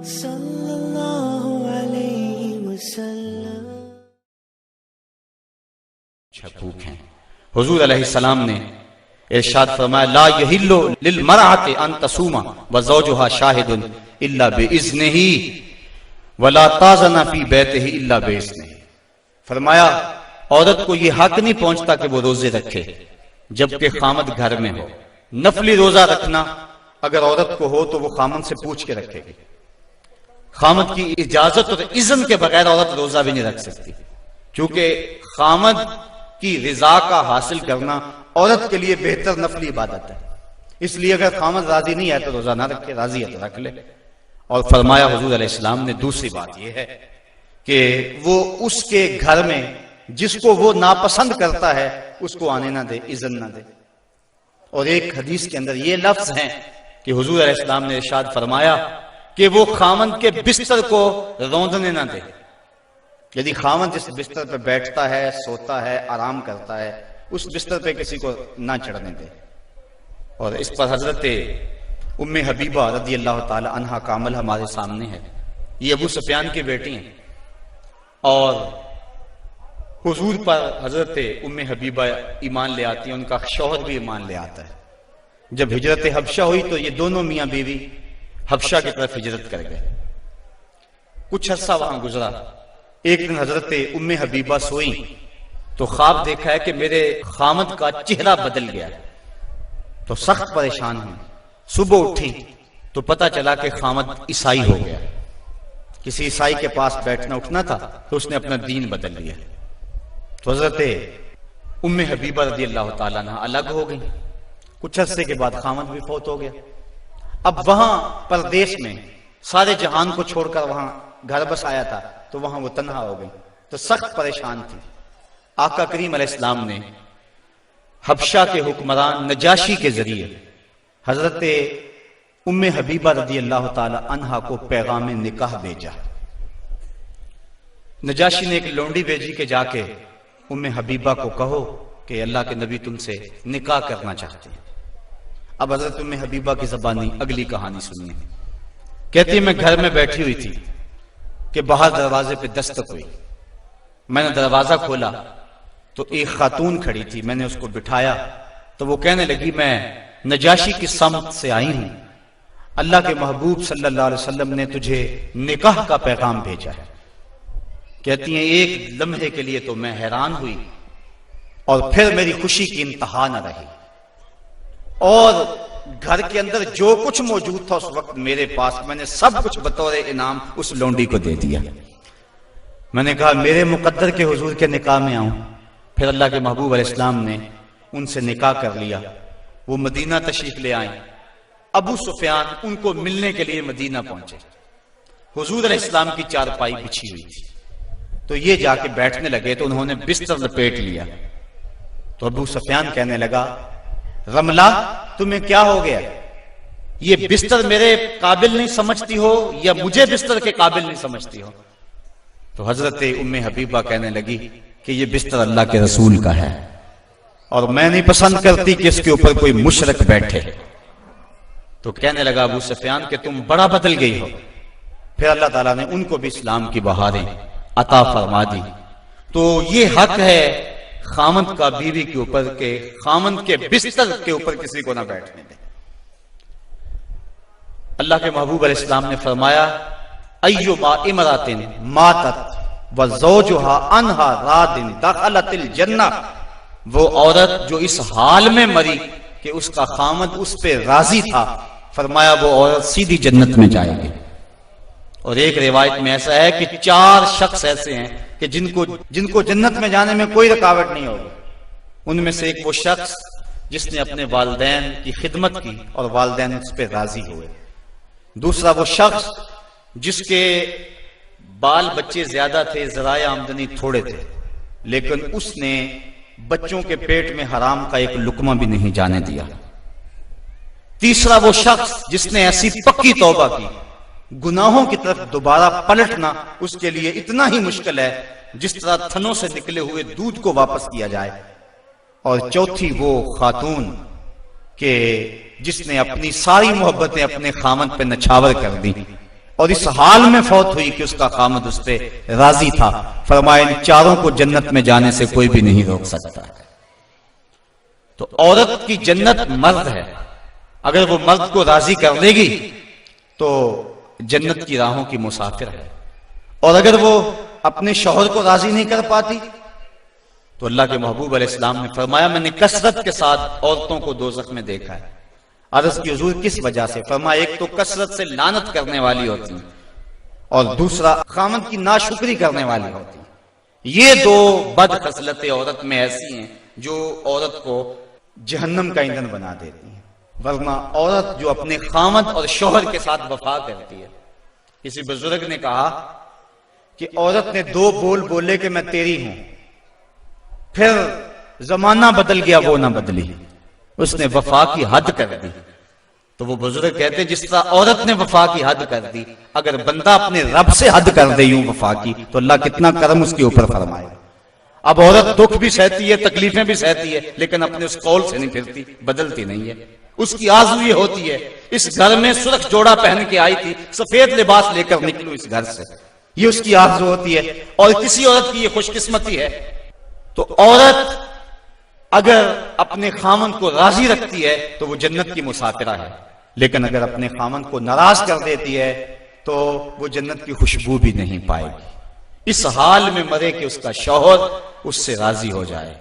सल्लल्लाहु अलैहि वसल्लम। भूख हैं। हुजूर अलैहिस्सलाम ने इरशाद फरमाया, ला यहिल्लु लिल मरअति अन तसूमा व ज़ौजुहा शाहिदुन इल्ला बिइज़्निही वला ताज़ना फी बैतिही इल्ला बिइज़्निही। फरमाया, औरत को यह हक नहीं पहुंचता कि वो रोजे रखे जबकि खामद घर में हो। नफली रोजा रखना अगर औरत को हो तो वो खामद से पूछ के रखेगी। खामद की इजाजत और इज़्न के बगैर औरत रोजा भी नहीं रख सकती, क्योंकि खामद की रिजा का हासिल करना औरत के लिए बेहतर नफली इबादत है। इसलिए अगर खामद राजी नहीं है तो रोजा ना रखे, राजी है तो रख ले। और फरमाया हुजूर अलैहिस्सलाम ने दूसरी बात यह है कि वो उसके घर में जिसको वो नापसंद करता है उसको आने ना दे, इज़्न ना दे। और एक हदीस के अंदर ये लफ्ज हैं कि हुजूर अलैहिस्सलाम ने इरशाद फरमाया कि वो खामद के बिस्तर को रौंदने ना दे। यदि खामद जिस बिस्तर पर बैठता है, सोता है, आराम करता है, उस बिस्तर पे किसी को ना चढ़ने दे। और इस पर हजरत उम्मे हबीबा रज़ी अल्लाह ताला अन्हा का अमल हमारे सामने है। ये अबू सुफियान की बेटी हैं और हुजूर पर हजरत उम्मे हबीबा ईमान ले आती है, उनका शौहर भी ईमान ले आता है। जब हिजरत हबशा हुई तो ये दोनों मियां बीवी हबशा की तरफ हिजरत कर गए। कुछ अरसा वहां गुजरा। एक दिन हजरत उम्मे हबीबा सोई तो ख्वाब देखा है कि मेरे खामद का चेहरा बदल गया, तो सख्त परेशान हुई। सुबह उठी तो पता चला कि खामद ईसाई हो गया। किसी ईसाई के पास बैठना उठना था तो उसने अपना दीन बदल लिया। तो हजरत उम्मे हबीबा रज़ी अल्लाह ताला अन्हा अलग हो गई। कुछ अरसे के बाद खामद भी फौत हो गया। अब वहां परदेश में सारे जहान को छोड़कर वहां घर बस आया था, तो वहां वो तन्हा हो गई, तो सख्त परेशान थी। आका करीम अलैहिस्सलाम ने हबशा के हुक्मरान नजाशी के जरिए हजरत उम्मे हबीबा रज़ी अल्लाह ताला अन्हा को पैगाम निकाह भेजा। नजाशी ने एक लौंडी भेजी के जाके उम्मे हबीबा को कहो कि अल्लाह के नबी तुमसे निकाह करना चाहते हैं। अब हजरत उम्मे हबीबा की ज़बानी अगली कहानी सुनिए। कहती है, मैं घर में बैठी हुई थी कि बाहर दरवाजे पे दस्तक हुई। मैंने दरवाजा खोला तो एक खातून खड़ी थी। मैंने उसको बिठाया तो वो कहने लगी, मैं नजाशी की समत से आई हूं, अल्लाह के महबूब सल्लल्लाहु अलैहि वसल्लम ने तुझे निकाह का पैगाम भेजा है। कहती हैं, एक लम्हे के लिए तो मैं हैरान हुई और फिर मेरी खुशी की इंतहा न रही और घर के अंदर जो कुछ मौजूद था उस वक्त मेरे पास, मैंने सब कुछ बतौर इनाम उस लौंडी को दे दिया। मैंने कहा, मेरे मुकद्दर के हुजूर के निकाह में आऊं। फिर अल्लाह के महबूब अलैहिस्सलाम ने उनसे निकाह कर लिया। वो मदीना तशरीफ ले आए। अबू सुफियान उनको मिलने के लिए मदीना पहुंचे। हुजूर अलैहिस्सलाम की चारपाई बिछी हुई थी, तो ये जाके बैठने लगे तो उन्होंने बिस्तर लपेट लिया। तो अबू सुफियान कहने लगा, रमला तुम्हें क्या हो गया? ये बिस्तर मेरे काबिल नहीं समझती हो या मुझे बिस्तर के काबिल नहीं समझती हो? तो हजरत उम्मे हबीबा कहने लगी कि ये बिस्तर अल्लाह के रसूल का है और मैं नहीं पसंद करती कि इसके ऊपर कोई मुशरक बैठे। तो कहने लगा अबू सुफियान कि तुम बड़ा बदल गई हो। फिर अल्लाह ताला ने उनको भी इस्लाम की बहारें अता फरमा दी। तो ये हक है खामद का बीवी के ऊपर के खामद के बिस्तर के ऊपर किसी को ना बैठने दे। अल्लाह के महबूब अलैहिस्सलाम ने फरमाया, अय्युमा इमरातिन मातत व ज़ौजुहा अन्हा रादिन दखलतिल जन्नह। वो औरत जो इस हाल में मरी कि उसका खामद उस पे राजी था, फरमाया वो औरत सीधी जन्नत में जाएगी। और एक रिवायत में ऐसा है कि 4 शख्स ऐसे हैं कि जिनको जन्नत में जाने में कोई रुकावट नहीं होगी। उनमें से एक वो शख्स जिसने अपने वालिदैन की खिदमत की और वालिदैन उस पर राजी हुए। दूसरा वो शख्स जिसके बाल बच्चे ज्यादा थे, ज़राए आमदनी थोड़े थे, लेकिन उसने बच्चों के पेट में हराम का एक लुकमा भी नहीं जाने दिया। तीसरा वो शख्स जिसने ऐसी पक्की तौबा की, गुनाहों की तरफ दोबारा पलटना उसके लिए इतना ही मुश्किल है जिस तरह थनों से निकले हुए दूध को वापस किया जाए। और चौथी वो खातून के जिसने अपनी सारी मोहब्बतें अपने खामद पे नछावर कर दी और इस हाल में फौत हुई कि उसका खामद उस पर राजी था। फरमाया इन चारों को जन्नत में जाने से कोई भी नहीं रोक सकता। तो औरत की जन्नत मर्द है, अगर वो मर्द को राजी कर देगी तो जन्नत की राहों की मुसाफिर है। और अगर वो अपने शौहर को राजी नहीं कर पाती तो अल्लाह के महबूब अलैहिस्सलाम ने फरमाया मैंने कसरत के साथ औरतों को दोज़ख में देखा है। अर्ज़ की हुजूर किस वजह से? फरमाया एक तो कसरत से लानत करने वाली होती है और दूसरा खामद की नाशुक्री करने वाली होती है। ये दो बद खसलतें औरत में ऐसी हैं जो औरत को जहन्नम का ईंधन बना देती है। वरना औरत जो अपने खामद और शौहर के साथ वफा करती है। किसी बुजुर्ग ने कहा कि औरत ने दो बोल बोले कि मैं तेरी हूं, फिर जमाना बदल गया वो ना बदली, उसने वफा की हद कर दी। तो वो बुजुर्ग कहते जिस तरह औरत ने वफा की हद कर दी, अगर बंदा अपने रब से हद कर दे यूं वफा की तो अल्लाह कितना करम उसके ऊपर फरमाए। अब औरत दुख भी सहती है, तकलीफें भी सहती है, लेकिन अपने उस कौल से नहीं फिरती, बदलती नहीं है। उसकी आरज़ू ये होती है इस घर में सुर्ख जोड़ा पहन के आई थी, सफेद लिबास लेकर निकलूं इस घर से, ये उसकी आरज़ू होती है। और किसी औरत की ये खुशकिस्मती है। तो औरत अगर अपने खामन को राजी रखती है तो वो जन्नत की मुसाफिरा है, लेकिन अगर अपने खामन को नाराज कर देती है तो वो जन्नत की खुशबू भी नहीं पाएगी। इस हाल में मरे कि उसका शौहर उससे राजी हो जाए।